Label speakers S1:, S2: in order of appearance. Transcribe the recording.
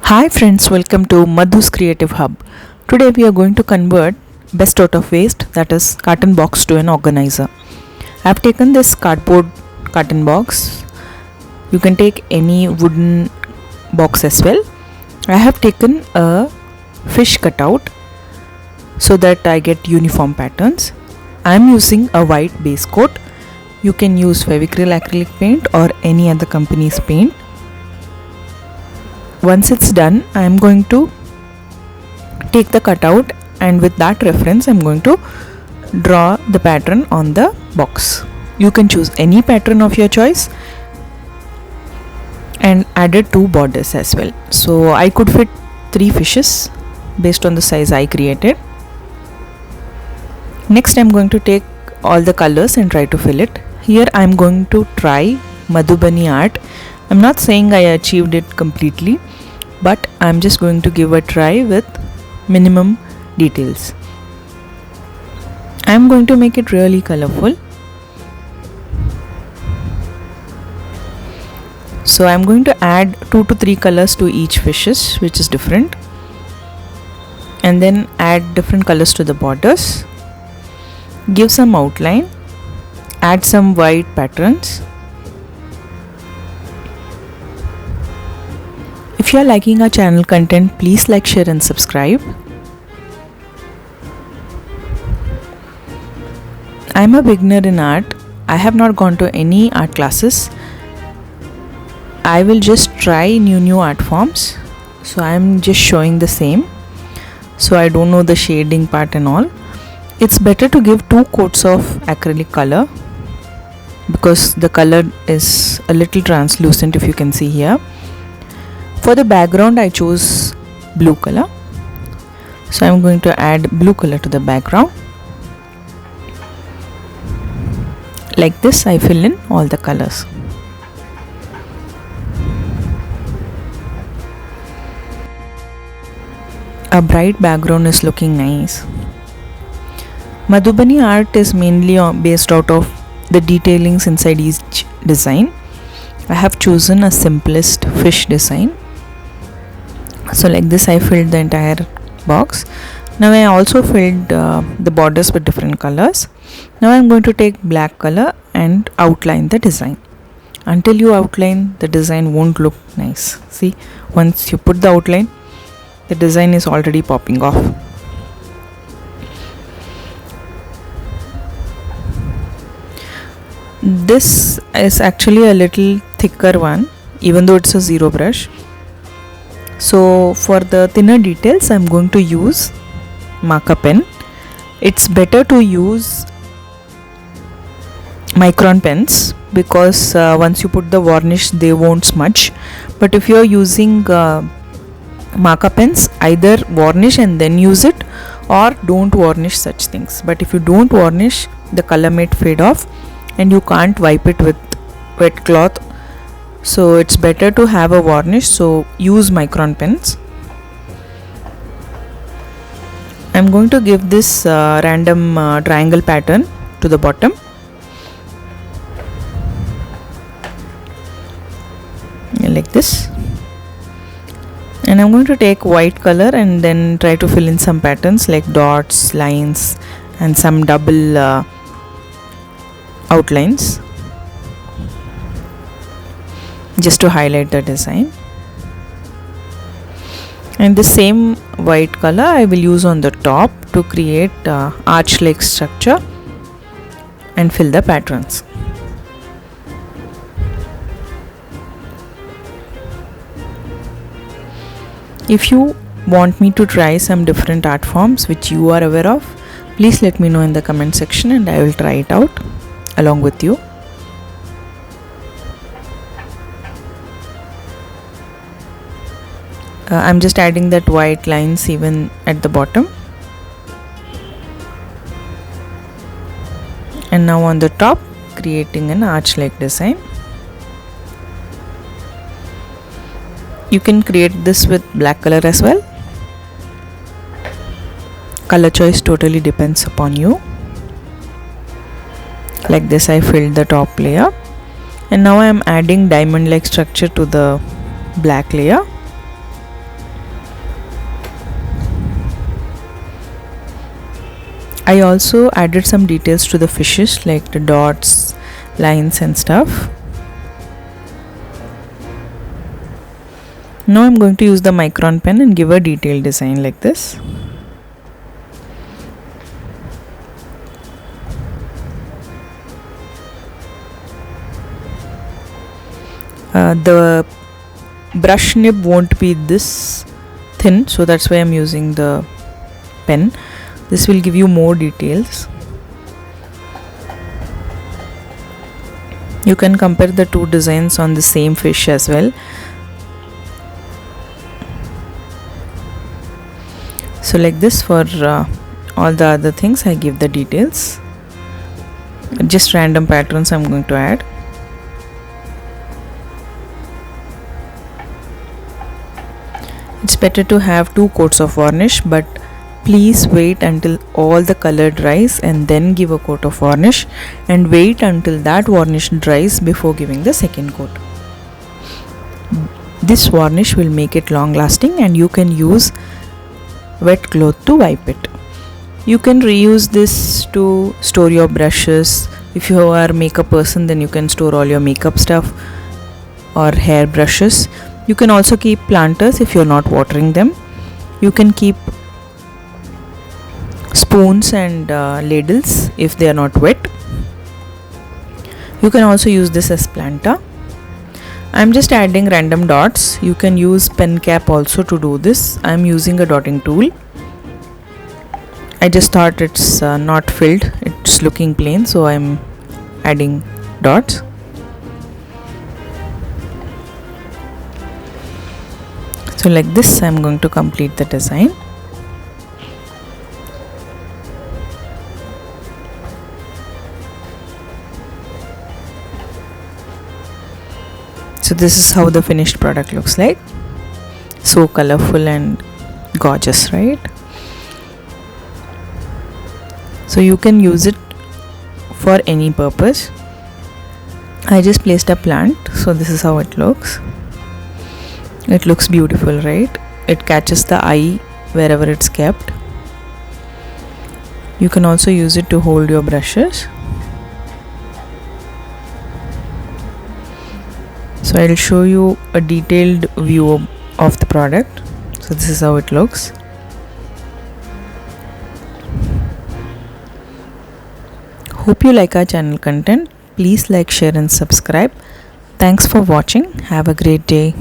S1: Hi friends, welcome to Madhu's Creative Hub. Today we are going to convert best out of waste, that is carton box, to an organizer. I have taken this cardboard carton box. You can take any wooden box as well. I have taken a fish cutout so that I get uniform patterns. I am using a white base coat. You can use Fevicryl Acrylic paint or any other company's paint. Once it's done, I am going to take the cutout, and with that reference I am going to draw the pattern on the box. You can choose any pattern of your choice and added 2 borders as well. So I could fit 3 fishes based on the size I created. Next I am going to take all the colors and try to fill it. Here I am going to try Madhubani art. I'm not saying I achieved it completely, but I'm just going to give a try with minimum details. I'm going to make it really colorful. So I'm going to add 2 to 3 colors to each fishes, which is different, and then add different colors to the borders, give some outline, add some white patterns. If you are liking our channel content, please like, share and subscribe. I am a beginner in art. I have not gone to any art classes. I will just try new art forms. So I am just showing the same. So I don't know the shading part and all. It's better to give 2 coats of acrylic color because the color is a little translucent, if you can see here. For the background I chose blue color, so I am going to add blue color to the background. Like this I fill in all the colors. A bright background is looking nice. Madhubani art is mainly based out of the detailings inside each design. I have chosen a simplest fish design. So like this I filled the entire box. Now I also filled the borders with different colors. Now I am going to take black color and outline the design. Until you outline, the design won't look nice. See, once you put the outline, the design is already popping off. This is actually a little thicker one, even though it's a zero brush. So for the thinner details I am going to use marker pen. It's better to use micron pens because once you put the varnish they won't smudge. But if you are using marker pens, either varnish and then use it, or don't varnish such things. But if you don't varnish, the color may fade off and you can't wipe it with wet cloth. So it's better to have a varnish, so use micron pens. I'm going to give this random triangle pattern to the bottom. Like this. And I'm going to take white color and then try to fill in some patterns like dots, lines and some double outlines, just to highlight the design. And the same white color I will use on the top to create arch-like structure and fill the patterns. If you want me to try some different art forms which you are aware of, please let me know in the comment section and I will try it out along with you. I'm just adding that white lines even at the bottom. And now on the top, creating an arch-like design. You can create this with black color as well. Color choice totally depends upon you. Like this I filled the top layer, and now I am adding diamond-like structure to the black layer. I also added some details to the fishes, like the dots, lines and stuff. Now I'm going to use the micron pen and give a detailed design like this. The brush nib won't be this thin, so that's why I'm using the pen. This will give you more details. You can compare the two designs on the same fish as well. So like this, for all the other things I give the details. Just random patterns I'm going to add. It's better to have 2 coats of varnish, but please wait until all the color dries and then give a coat of varnish, and wait until that varnish dries before giving the second coat. This varnish will make it long lasting, and you can use wet cloth to wipe it. You can reuse this to store your brushes. If you are a makeup person, then you can store all your makeup stuff or hair brushes. You can also keep planters if you're not watering them. You can keep spoons and ladles if they are not wet. You can also use this as planter. I'm just adding random dots. You can use pen cap also to do this. I'm using a dotting tool. I just thought it's not filled, it's looking plain, so I'm adding dots. So like this I'm going to complete the design. So this is how the finished product looks like. So colorful and gorgeous, right? So you can use it for any purpose. I just placed a plant, so this is how it looks. It looks beautiful, right? It catches the eye wherever it's kept. You can also use it to hold your brushes. So I'll show you a detailed view of the product. So this is how it looks. Hope you like our channel content. Please like, share and subscribe. Thanks for watching. Have a great day.